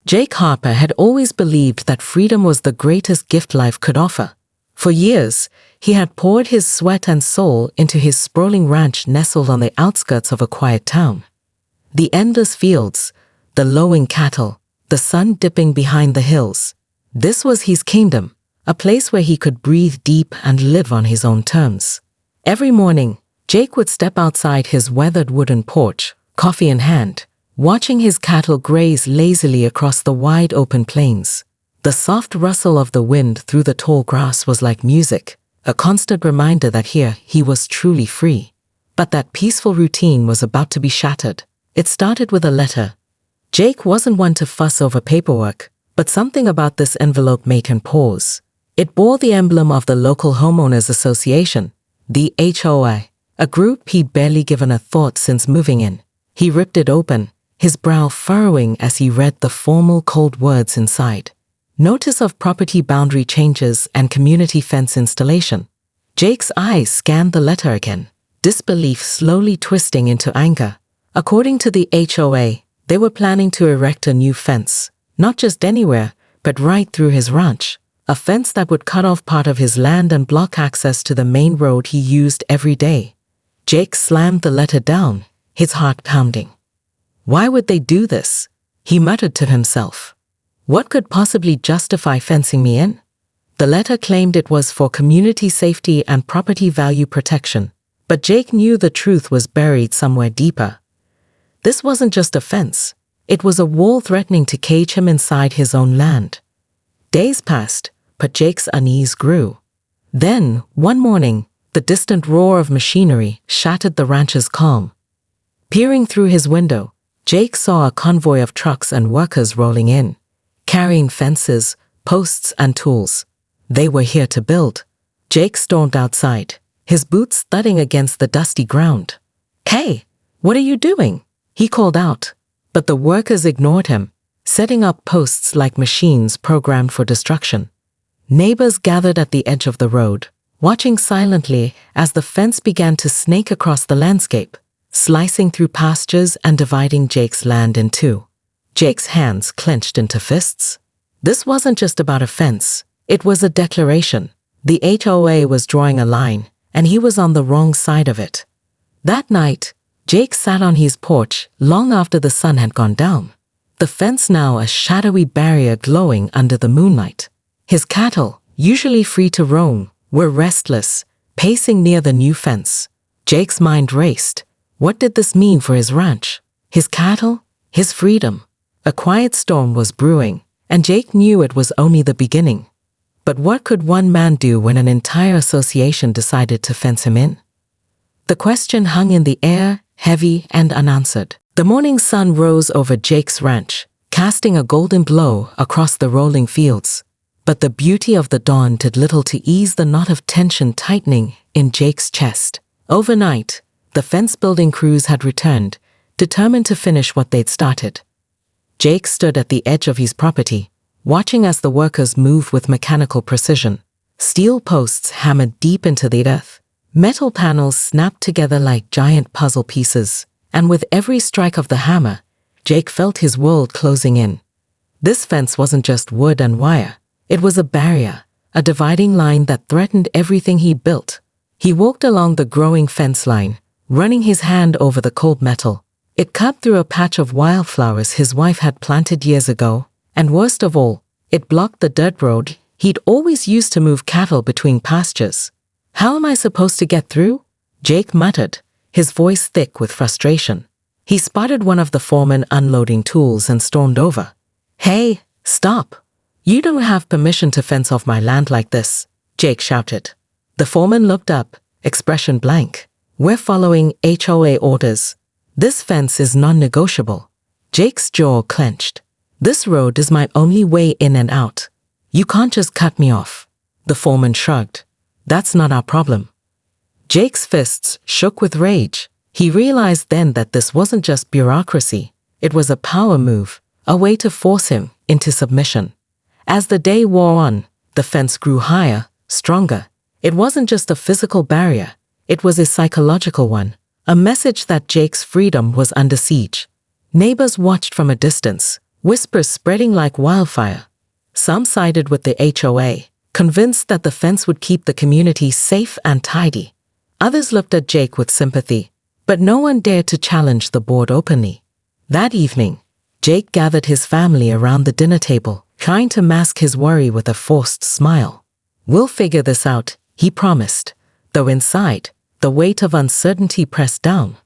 Jake Harper had always believed that freedom was the greatest gift life could offer. For years, he had poured his sweat and soul into his sprawling ranch nestled on the outskirts of a quiet town. The endless fields, the lowing cattle, the sun dipping behind the hills. This was his kingdom, a place where he could breathe deep and live on his own terms. Every morning, Jake would step outside his weathered wooden porch, coffee in hand, watching his cattle graze lazily across the wide open plains. The soft rustle of the wind through the tall grass was like music, a constant reminder that here he was truly free. But that peaceful routine was about to be shattered. It started with a letter. Jake wasn't one to fuss over paperwork, but something about this envelope made him pause. It bore the emblem of the local homeowners association, the HOA, a group he'd barely given a thought since moving in. He ripped it open, his brow furrowing as he read the formal cold words inside. Notice of property boundary changes and community fence installation. Jake's eyes scanned the letter again, disbelief slowly twisting into anger. According to the HOA, they were planning to erect a new fence, not just anywhere, but right through his ranch. A fence that would cut off part of his land and block access to the main road he used every day. Jake slammed the letter down, his heart pounding. Why would they do this? He muttered to himself. What could possibly justify fencing me in? The letter claimed it was for community safety and property value protection, but Jake knew the truth was buried somewhere deeper. This wasn't just a fence. It was a wall threatening to cage him inside his own land. Days passed, but Jake's unease grew. Then, one morning, the distant roar of machinery shattered the ranch's calm. Peering through his window, Jake saw a convoy of trucks and workers rolling in, carrying fences, posts, and tools. They were here to build. Jake stormed outside, his boots thudding against the dusty ground. "Hey, what are you doing?" he called out. But the workers ignored him, setting up posts like machines programmed for destruction. Neighbors gathered at the edge of the road, watching silently as the fence began to snake across the landscape, slicing through pastures and dividing Jake's land in two. Jake's hands clenched into fists. This wasn't just about a fence, it was a declaration. The HOA was drawing a line, and he was on the wrong side of it. That night, Jake sat on his porch long after the sun had gone down, the fence now a shadowy barrier glowing under the moonlight. His cattle, usually free to roam, were restless, pacing near the new fence. Jake's mind raced. What did this mean for his ranch? His cattle? His freedom? A quiet storm was brewing, and Jake knew it was only the beginning. But what could one man do when an entire association decided to fence him in? The question hung in the air, heavy and unanswered. The morning sun rose over Jake's ranch, casting a golden glow across the rolling fields. But the beauty of the dawn did little to ease the knot of tension tightening in Jake's chest. Overnight, the fence-building crews had returned, determined to finish what they'd started. Jake stood at the edge of his property, watching as the workers moved with mechanical precision. Steel posts hammered deep into the earth. Metal panels snapped together like giant puzzle pieces, and with every strike of the hammer, Jake felt his world closing in. This fence wasn't just wood and wire. It was a barrier, a dividing line that threatened everything he built. He walked along the growing fence line, running his hand over the cold metal. It cut through a patch of wildflowers his wife had planted years ago, and worst of all, it blocked the dirt road he'd always used to move cattle between pastures. "How am I supposed to get through?" Jake muttered, his voice thick with frustration. He spotted one of the foremen unloading tools and stormed over. "Hey, stop! You don't have permission to fence off my land like this," Jake shouted. The foreman looked up, expression blank. "We're following HOA orders. This fence is non-negotiable." Jake's jaw clenched. "This road is my only way in and out. You can't just cut me off." The foreman shrugged. "That's not our problem." Jake's fists shook with rage. He realized then that this wasn't just bureaucracy. It was a power move, a way to force him into submission. As the day wore on, the fence grew higher, stronger. It wasn't just a physical barrier. It was a psychological one, a message that Jake's freedom was under siege. Neighbors watched from a distance, whispers spreading like wildfire. Some sided with the HOA, convinced that the fence would keep the community safe and tidy. Others looked at Jake with sympathy, but no one dared to challenge the board openly. That evening, Jake gathered his family around the dinner table, trying to mask his worry with a forced smile. "We'll figure this out," he promised, though inside, the weight of uncertainty pressed down.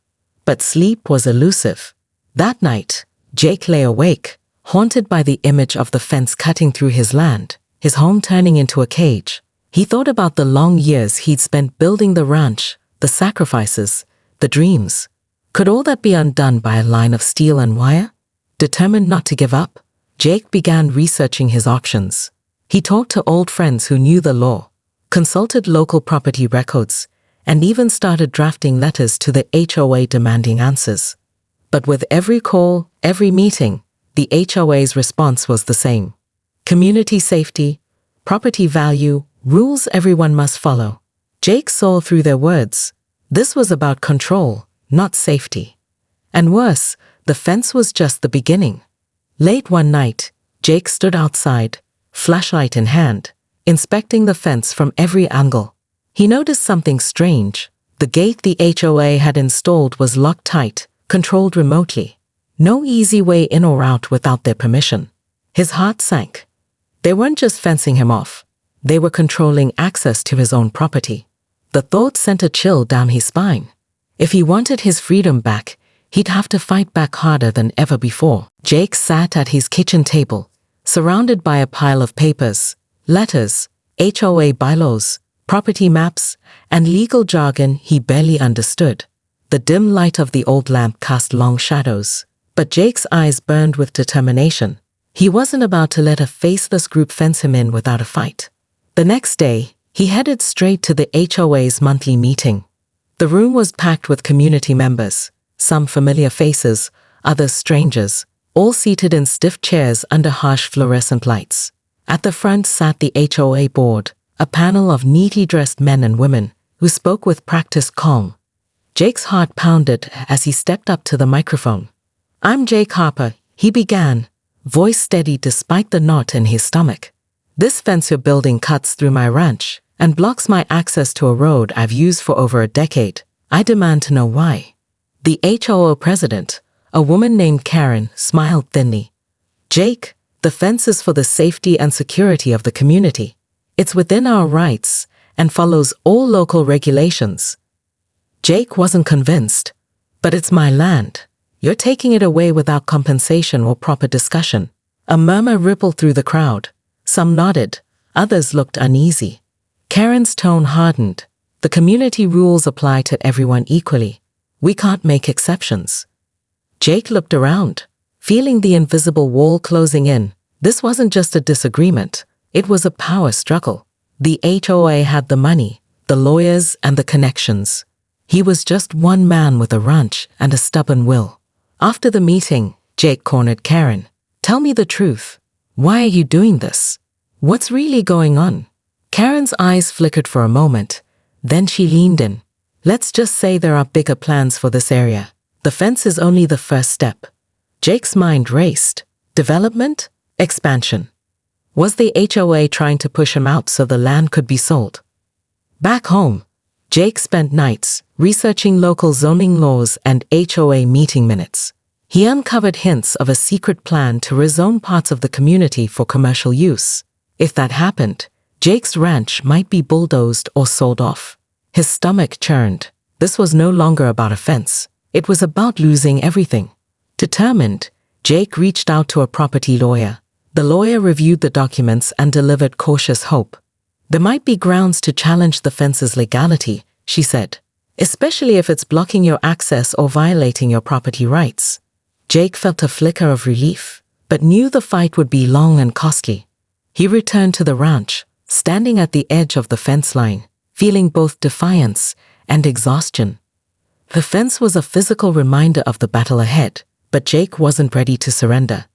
But sleep was elusive. That night, Jake lay awake, haunted by the image of the fence cutting through his land, his home turning into a cage. He thought about the long years he'd spent building the ranch, the sacrifices, the dreams. Could all that be undone by a line of steel and wire? Determined not to give up, Jake began researching his options. He talked to old friends who knew the law, consulted local property records, and even started drafting letters to the HOA demanding answers. But with every call, every meeting, the HOA's response was the same. Community safety, property value, rules everyone must follow. Jake saw through their words. This was about control, not safety. And worse, the fence was just the beginning. Late one night, Jake stood outside, flashlight in hand, inspecting the fence from every angle. He noticed something strange. The gate the HOA had installed was locked tight, controlled remotely. No easy way in or out without their permission. His heart sank. They weren't just fencing him off. They were controlling access to his own property. The thought sent a chill down his spine. If he wanted his freedom back, he'd have to fight back harder than ever before. Jake sat at his kitchen table, surrounded by a pile of papers, letters, HOA bylaws, property maps, and legal jargon he barely understood. The dim light of the old lamp cast long shadows, but Jake's eyes burned with determination. He wasn't about to let a faceless group fence him in without a fight. The next day, he headed straight to the HOA's monthly meeting. The room was packed with community members, some familiar faces, others strangers, all seated in stiff chairs under harsh fluorescent lights. At the front sat the HOA board, a panel of neatly dressed men and women who spoke with practiced calm. Jake's heart pounded as he stepped up to the microphone. "I'm Jake Harper," he began, voice steady despite the knot in his stomach. "This fence you're building cuts through my ranch and blocks my access to a road I've used for over a decade. I demand to know why." The HOA president, a woman named Karen, smiled thinly. "Jake, the fence is for the safety and security of the community. It's within our rights and follows all local regulations." Jake wasn't convinced. "But it's my land. You're taking it away without compensation or proper discussion." A murmur rippled through the crowd. Some nodded, others looked uneasy. Karen's tone hardened. "The community rules apply to everyone equally. We can't make exceptions." Jake looked around, feeling the invisible wall closing in. This wasn't just a disagreement, it was a power struggle. The HOA had the money, the lawyers, and the connections. He was just one man with a ranch and a stubborn will. After the meeting, Jake cornered Karen. "Tell me the truth. Why are you doing this? What's really going on?" Karen's eyes flickered for a moment. Then she leaned in. "Let's just say there are bigger plans for this area. The fence is only the first step." Jake's mind raced. Development? Expansion. Was the HOA trying to push him out so the land could be sold? Back home, Jake spent nights researching local zoning laws and HOA meeting minutes. He uncovered hints of a secret plan to rezone parts of the community for commercial use. If that happened, Jake's ranch might be bulldozed or sold off. His stomach churned. This was no longer about a fence. It was about losing everything. Determined, Jake reached out to a property lawyer. The lawyer reviewed the documents and delivered cautious hope. "There might be grounds to challenge the fence's legality," she said, "especially if it's blocking your access or violating your property rights." Jake felt a flicker of relief, but knew the fight would be long and costly. He returned to the ranch, standing at the edge of the fence line, feeling both defiance and exhaustion. The fence was a physical reminder of the battle ahead, but Jake wasn't ready to surrender.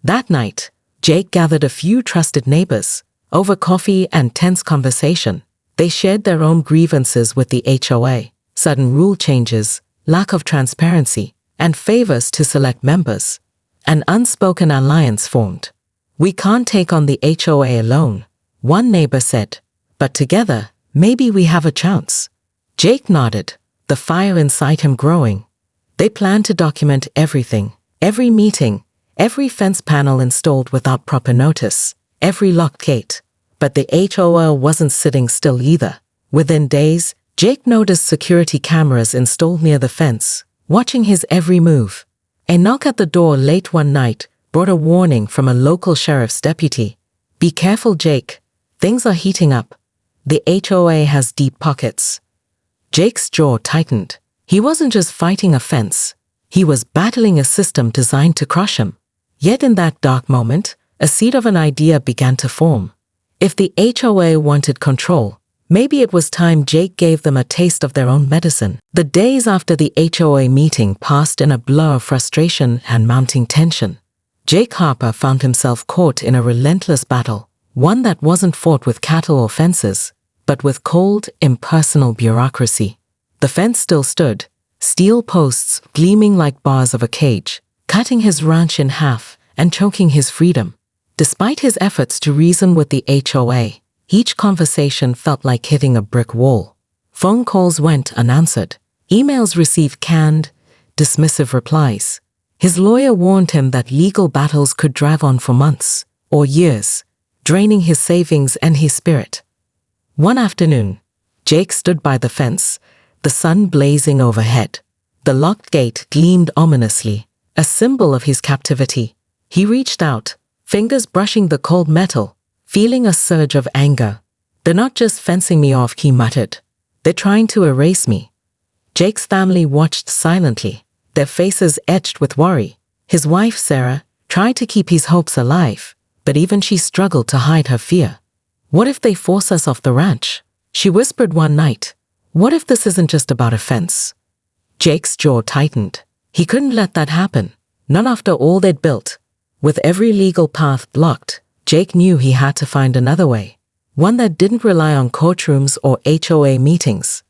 That night, Jake gathered a few trusted neighbors. Over coffee and tense conversation, they shared their own grievances with the HOA, sudden rule changes, lack of transparency, and favors to select members. An unspoken alliance formed. "We can't take on the HOA alone," one neighbor said, "but together, maybe we have a chance." Jake nodded, the fire inside him growing. They planned to document everything, every meeting, every fence panel installed without proper notice, every locked gate. But the HOA wasn't sitting still either. Within days, Jake noticed security cameras installed near the fence, watching his every move. A knock at the door late one night brought a warning from a local sheriff's deputy. "Be careful, Jake. Things are heating up. The HOA has deep pockets." Jake's jaw tightened. He wasn't just fighting a fence. He was battling a system designed to crush him. Yet in that dark moment, a seed of an idea began to form. If the HOA wanted control, maybe it was time Jake gave them a taste of their own medicine. The days after the HOA meeting passed in a blur of frustration and mounting tension. Jake Harper found himself caught in a relentless battle, one that wasn't fought with cattle or fences, but with cold, impersonal bureaucracy. The fence still stood, steel posts gleaming like bars of a cage, cutting his ranch in half and choking his freedom. Despite his efforts to reason with the HOA, each conversation felt like hitting a brick wall. Phone calls went unanswered. Emails received canned, dismissive replies. His lawyer warned him that legal battles could drag on for months or years, draining his savings and his spirit. One afternoon, Jake stood by the fence, the sun blazing overhead. The locked gate gleamed ominously, a symbol of his captivity. He reached out, fingers brushing the cold metal, feeling a surge of anger. "They're not just fencing me off," he muttered. "They're trying to erase me." Jake's family watched silently, their faces etched with worry. His wife, Sarah, tried to keep his hopes alive, but even she struggled to hide her fear. "What if they force us off the ranch?" she whispered one night. "What if this isn't just about a fence?" Jake's jaw tightened. He couldn't let that happen, not after all they'd built. With every legal path blocked, Jake knew he had to find another way, one that didn't rely on courtrooms or HOA meetings.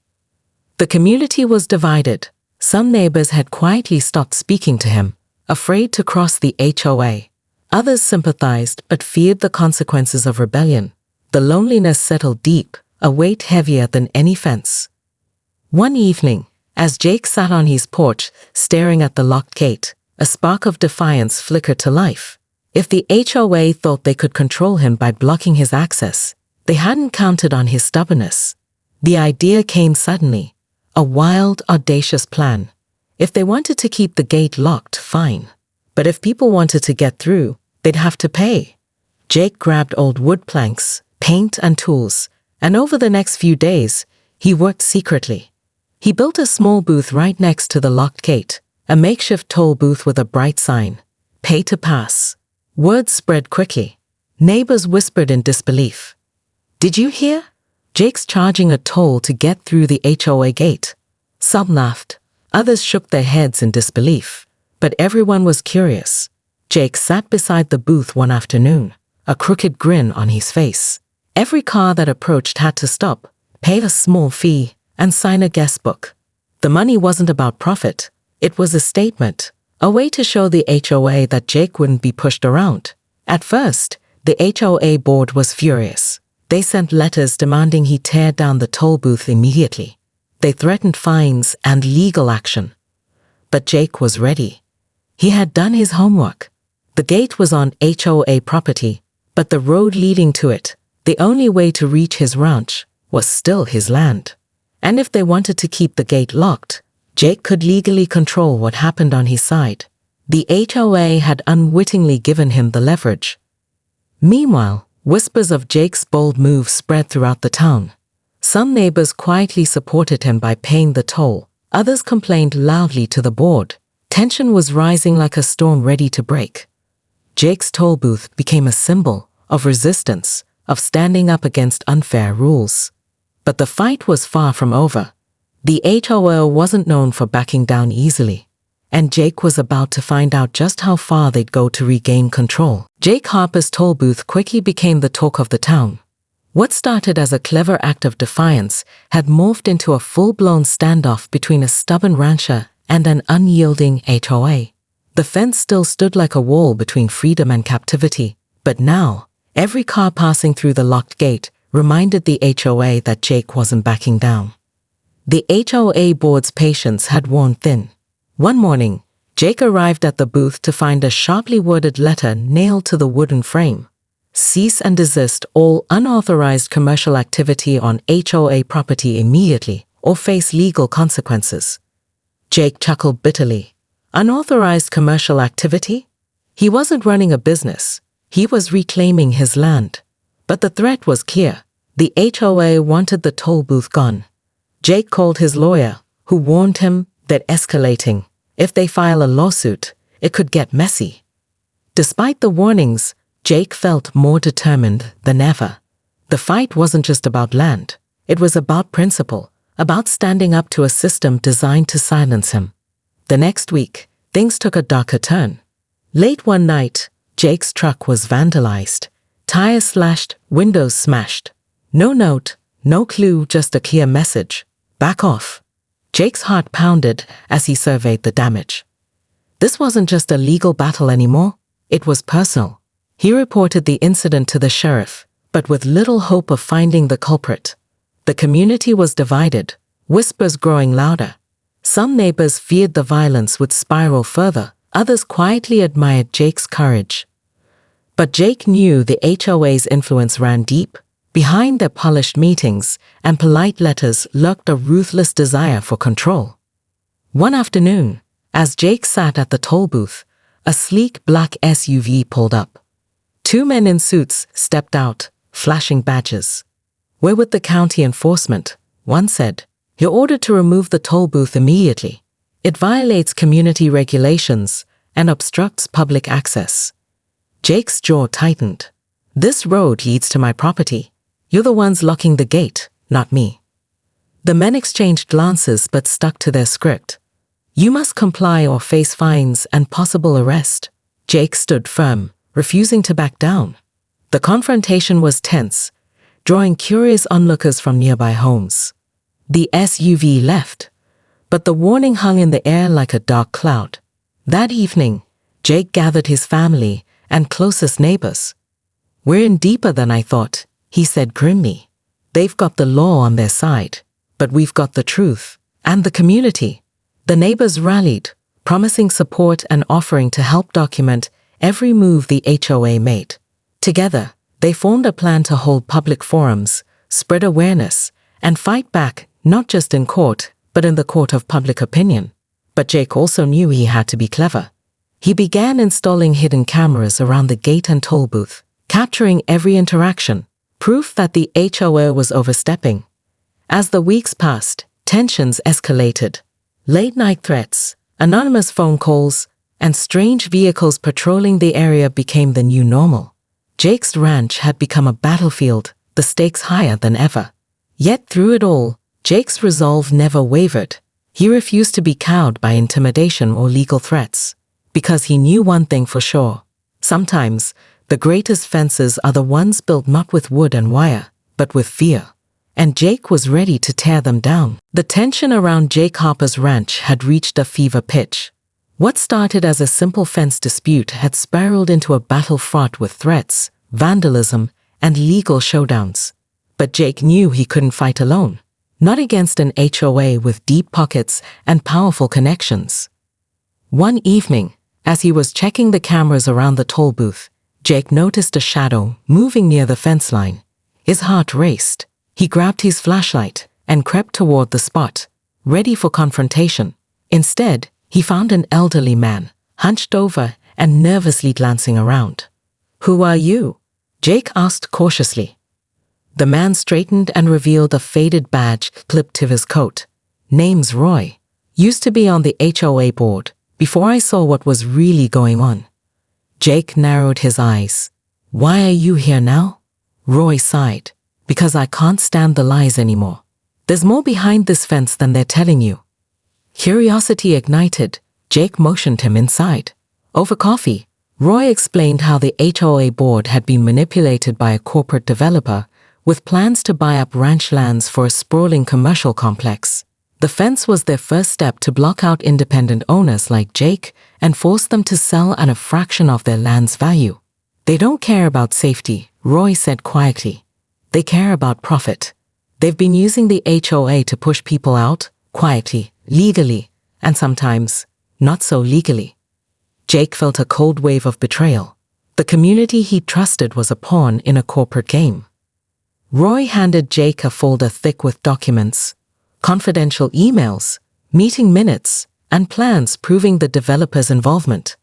The community was divided. Some neighbors had quietly stopped speaking to him, afraid to cross the HOA. Others sympathized but feared the consequences of rebellion. The loneliness settled deep, a weight heavier than any fence. One evening, as Jake sat on his porch, staring at the locked gate, a spark of defiance flickered to life. If the HOA thought they could control him by blocking his access, they hadn't counted on his stubbornness. The idea came suddenly, a wild, audacious plan. If they wanted to keep the gate locked, fine. But if people wanted to get through, they'd have to pay. Jake grabbed old wood planks, paint and tools, and over the next few days, he worked secretly. He built a small booth right next to the locked gate, a makeshift toll booth with a bright sign, "Pay to pass." Word spread quickly. Neighbors whispered in disbelief. "Did you hear? Jake's charging a toll to get through the HOA gate." Some laughed. Others shook their heads in disbelief. But everyone was curious. Jake sat beside the booth one afternoon, a crooked grin on his face. Every car that approached had to stop, pay a small fee, and sign a guest book. The money wasn't about profit. It was a statement, a way to show the HOA that Jake wouldn't be pushed around. At first, the HOA board was furious. They sent letters demanding he tear down the toll booth immediately. They threatened fines and legal action. But Jake was ready. He had done his homework. The gate was on HOA property, but the road leading to it, the only way to reach his ranch, was still his land. And if they wanted to keep the gate locked, Jake could legally control what happened on his side. The HOA had unwittingly given him the leverage. Meanwhile, whispers of Jake's bold move spread throughout the town. Some neighbors quietly supported him by paying the toll. Others complained loudly to the board. Tension was rising like a storm ready to break. Jake's toll booth became a symbol of resistance, of standing up against unfair rules. But the fight was far from over. The HOA wasn't known for backing down easily, and Jake was about to find out just how far they'd go to regain control. Jake Harper's toll booth quickly became the talk of the town. What started as a clever act of defiance had morphed into a full-blown standoff between a stubborn rancher and an unyielding HOA. The fence still stood like a wall between freedom and captivity, but now, every car passing through the locked gate reminded the HOA that Jake wasn't backing down. The HOA board's patience had worn thin. One morning, Jake arrived at the booth to find a sharply worded letter nailed to the wooden frame. Cease and desist all unauthorized commercial activity on HOA property immediately, or face legal consequences. Jake chuckled bitterly. Unauthorized commercial activity? He wasn't running a business. He was reclaiming his land. But the threat was clear. The HOA wanted the toll booth gone. Jake called his lawyer, who warned him that escalating. If they file a lawsuit, it could get messy. Despite the warnings, Jake felt more determined than ever. The fight wasn't just about land. It was about principle, about standing up to a system designed to silence him. The next week, things took a darker turn. Late one night, Jake's truck was vandalized. Tires slashed, windows smashed. No note, no clue, just a clear message. Back off. Jake's heart pounded as he surveyed the damage. This wasn't just a legal battle anymore. It was personal. He reported the incident to the sheriff, but with little hope of finding the culprit. The community was divided, whispers growing louder. Some neighbors feared the violence would spiral further. Others quietly admired Jake's courage. But Jake knew the HOA's influence ran deep. Behind their polished meetings and polite letters lurked a ruthless desire for control. One afternoon, as Jake sat at the toll booth, a sleek black SUV pulled up. Two men in suits stepped out, flashing badges. "We're with the county enforcement," one said. "You're ordered to remove the toll booth immediately. It violates community regulations and obstructs public access." Jake's jaw tightened. "This road leads to my property. You're the ones locking the gate, not me." The men exchanged glances but stuck to their script. "You must comply or face fines and possible arrest." Jake stood firm, refusing to back down. The confrontation was tense, drawing curious onlookers from nearby homes. The SUV left, but the warning hung in the air like a dark cloud. That evening, Jake gathered his family and closest neighbors. "We're in deeper than I thought," he said grimly. "They've got the law on their side, but we've got the truth and the community." The neighbors rallied, promising support and offering to help document every move the HOA made. Together, they formed a plan to hold public forums, spread awareness, and fight back, not just in court, but in the court of public opinion. But Jake also knew he had to be clever. He began installing hidden cameras around the gate and toll booth, capturing every interaction, proof that the HOA was overstepping. As the weeks passed, tensions escalated. Late-night threats, anonymous phone calls, and strange vehicles patrolling the area became the new normal. Jake's ranch had become a battlefield, the stakes higher than ever. Yet through it all, Jake's resolve never wavered. He refused to be cowed by intimidation or legal threats, because he knew one thing for sure. Sometimes, the greatest fences are the ones built not with wood and wire, but with fear. And Jake was ready to tear them down. The tension around Jake Harper's ranch had reached a fever pitch. What started as a simple fence dispute had spiraled into a battle fraught with threats, vandalism, and legal showdowns. But Jake knew he couldn't fight alone, not against an HOA with deep pockets and powerful connections. One evening, as he was checking the cameras around the toll booth, Jake noticed a shadow moving near the fence line. His heart raced. He grabbed his flashlight and crept toward the spot, ready for confrontation. Instead, he found an elderly man, hunched over and nervously glancing around. "Who are you?" Jake asked cautiously. The man straightened and revealed a faded badge clipped to his coat. "Name's Roy. Used to be on the HOA board, before I saw what was really going on." Jake narrowed his eyes. "Why are you here now?" Roy sighed. "Because I can't stand the lies anymore. There's more behind this fence than they're telling you." Curiosity ignited. Jake motioned him inside. Over coffee, Roy explained how the HOA board had been manipulated by a corporate developer with plans to buy up ranch lands for a sprawling commercial complex. The fence was their first step to block out independent owners like Jake and force them to sell at a fraction of their land's value. They don't care about safety, Roy said quietly. They care about profit. They've been using the HOA to push people out, quietly, legally, and sometimes not so legally. Jake felt a cold wave of betrayal. The community he trusted was a pawn in a corporate game. Roy handed Jake a folder thick with documents, confidential emails, meeting minutes, and plans proving the developer's involvement.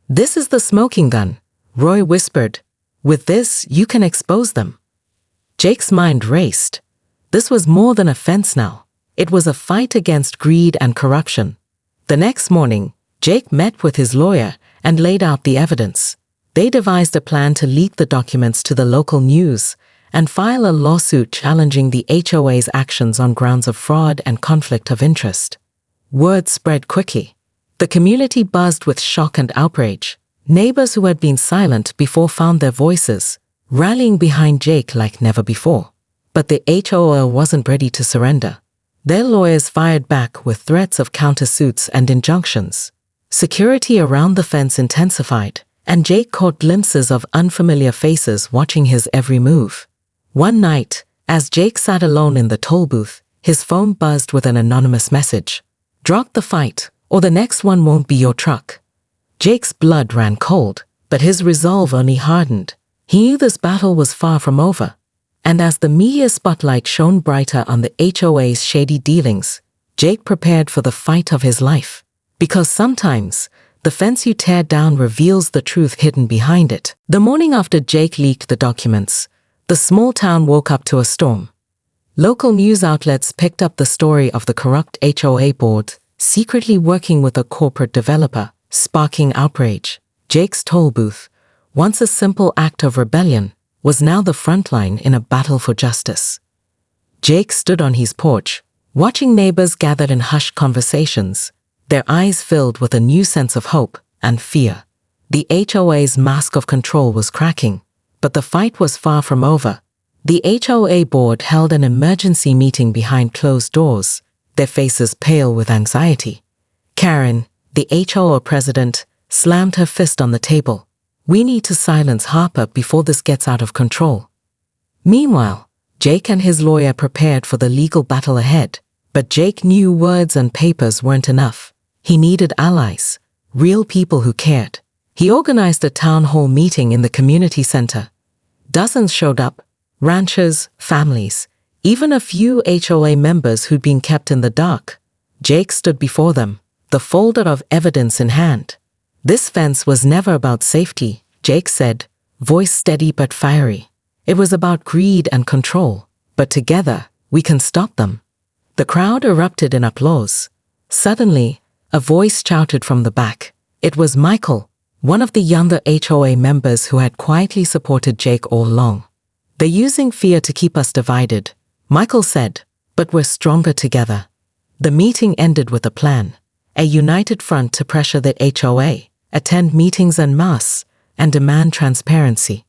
"This is the smoking gun," Roy whispered. "With this, you can expose them." Jake's mind raced. This was more than a fence now. It was a fight against greed and corruption. The next morning, Jake met with his lawyer and laid out the evidence. They devised a plan to leak the documents to the local news and file a lawsuit challenging the HOA's actions on grounds of fraud and conflict of interest. Word spread quickly. The community buzzed with shock and outrage. Neighbors who had been silent before found their voices, rallying behind Jake like never before. But the HOA wasn't ready to surrender. Their lawyers fired back with threats of countersuits and injunctions. Security around the fence intensified, and Jake caught glimpses of unfamiliar faces watching his every move. One night, as Jake sat alone in the toll booth, his phone buzzed with an anonymous message. "Drop the fight, or the next one won't be your truck." Jake's blood ran cold, but his resolve only hardened. He knew this battle was far from over. And as the media spotlight shone brighter on the HOA's shady dealings, Jake prepared for the fight of his life. Because sometimes, the fence you tear down reveals the truth hidden behind it. The morning after Jake leaked the documents, the small town woke up to a storm. Local news outlets picked up the story of the corrupt HOA board secretly working with a corporate developer, sparking outrage. Jake's toll booth, once a simple act of rebellion, was now the front line in a battle for justice. Jake stood on his porch, watching neighbors gathered in hushed conversations, their eyes filled with a new sense of hope and fear. The HOA's mask of control was cracking, but the fight was far from over. The HOA board held an emergency meeting behind closed doors, their faces pale with anxiety. Karen, the HOA president, slammed her fist on the table. "We need to silence Harper before this gets out of control." Meanwhile, Jake and his lawyer prepared for the legal battle ahead. But Jake knew words and papers weren't enough. He needed allies, real people who cared. He organized a town hall meeting in the community center. Dozens showed up, ranchers, families, even a few HOA members who'd been kept in the dark. Jake stood before them, the folder of evidence in hand. "This fence was never about safety," Jake said, voice steady but fiery. "It was about greed and control, but together, we can stop them." The crowd erupted in applause. Suddenly, a voice shouted from the back. It was Michael, one of the younger HOA members who had quietly supported Jake all along. "They're using fear to keep us divided," Michael said, "but we're stronger together." The meeting ended with a plan, a united front to pressure the HOA, attend meetings en masse, and demand transparency.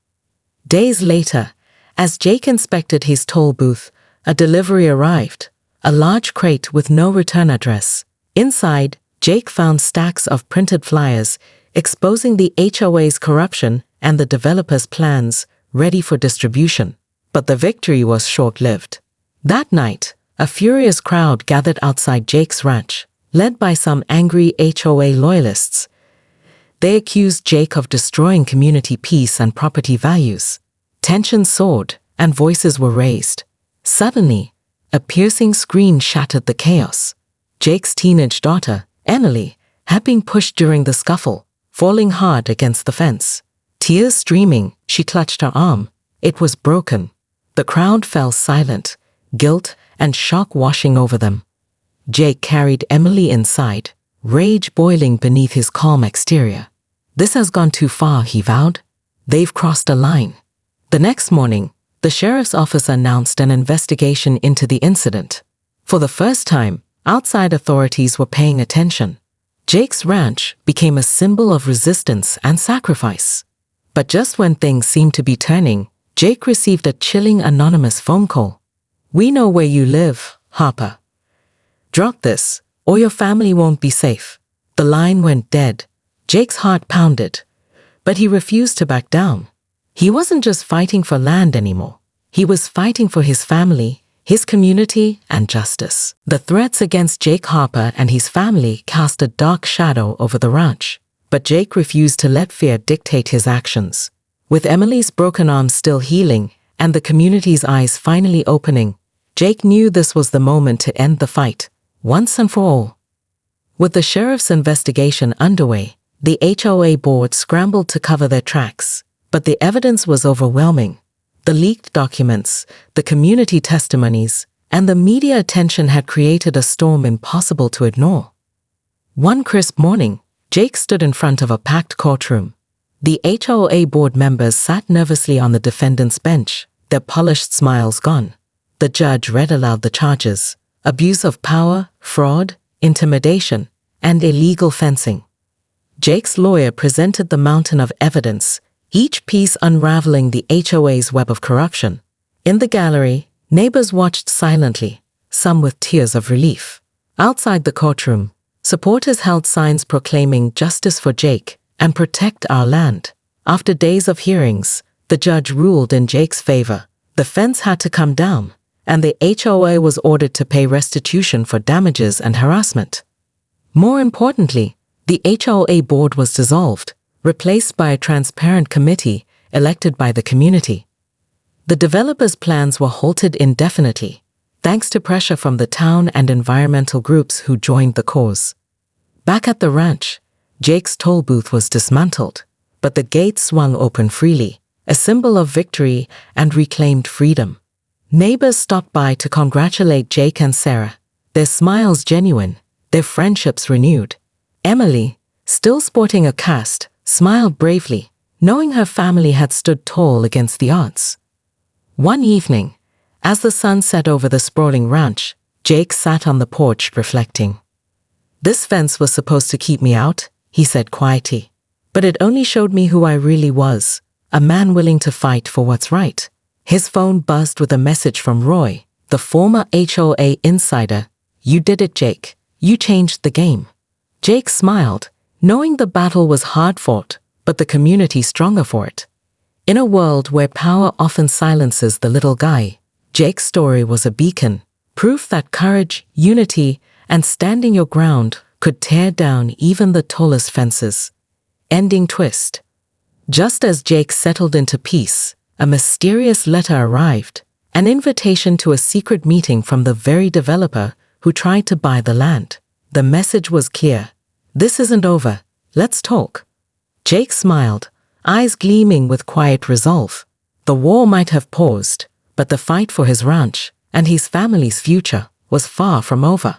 Days later, as Jake inspected his toll booth, a delivery arrived, a large crate with no return address. Inside, Jake found stacks of printed flyers exposing the HOA's corruption and the developer's plans, ready for distribution. But the victory was short-lived. That night, a furious crowd gathered outside Jake's ranch, led by some angry HOA loyalists. They accused Jake of destroying community peace and property values. Tension soared, and voices were raised. Suddenly, a piercing scream shattered the chaos. Jake's teenage daughter, Emily, had been pushed during the scuffle, falling hard against the fence. Tears streaming, she clutched her arm. It was broken. The crowd fell silent, guilt and shock washing over them. Jake carried Emily inside, rage boiling beneath his calm exterior. "This has gone too far," he vowed. "They've crossed a line." The next morning, the sheriff's office announced an investigation into the incident. For the first time, outside authorities were paying attention. Jake's ranch became a symbol of resistance and sacrifice. But just when things seemed to be turning, Jake received a chilling anonymous phone call. "We know where you live, Harper. Drop this, or your family won't be safe." The line went dead, Jake's heart pounded, but he refused to back down. He wasn't just fighting for land anymore. He was fighting for his family, his community, and justice. The threats against Jake Harper and his family cast a dark shadow over the ranch, but Jake refused to let fear dictate his actions. With Emily's broken arm still healing and the community's eyes finally opening, Jake knew this was the moment to end the fight, once and for all. With the sheriff's investigation underway, the HOA board scrambled to cover their tracks, but the evidence was overwhelming. The leaked documents, the community testimonies, and the media attention had created a storm impossible to ignore. One crisp morning, Jake stood in front of a packed courtroom. The HOA board members sat nervously on the defendant's bench, their polished smiles gone. The judge read aloud the charges: abuse of power, fraud, intimidation, and illegal fencing. Jake's lawyer presented the mountain of evidence, each piece unraveling the HOA's web of corruption. In the gallery, neighbors watched silently, some with tears of relief. Outside the courtroom, supporters held signs proclaiming justice for Jake and protect our land. After days of hearings, the judge ruled in Jake's favor. The fence had to come down, and the HOA was ordered to pay restitution for damages and harassment. More importantly, the HOA board was dissolved, replaced by a transparent committee elected by the community. The developers' plans were halted indefinitely, thanks to pressure from the town and environmental groups who joined the cause. Back at the ranch, Jake's toll booth was dismantled, but the gates swung open freely, a symbol of victory and reclaimed freedom. Neighbors stopped by to congratulate Jake and Sarah, their smiles genuine, their friendships renewed. Emily, still sporting a cast, smiled bravely, knowing her family had stood tall against the odds. One evening, as the sun set over the sprawling ranch, Jake sat on the porch reflecting. "This fence was supposed to keep me out," he said quietly, "but it only showed me who I really was, a man willing to fight for what's right." His phone buzzed with a message from Roy, the former HOA insider. "You did it, Jake. You changed the game." Jake smiled, knowing the battle was hard-fought, but the community stronger for it. In a world where power often silences the little guy, Jake's story was a beacon, proof that courage, unity, and standing your ground could tear down even the tallest fences. Ending twist. Just as Jake settled into peace, a mysterious letter arrived, an invitation to a secret meeting from the very developer who tried to buy the land. The message was clear: "This isn't over. Let's talk." Jake smiled, eyes gleaming with quiet resolve. The war might have paused, but the fight for his ranch and his family's future was far from over.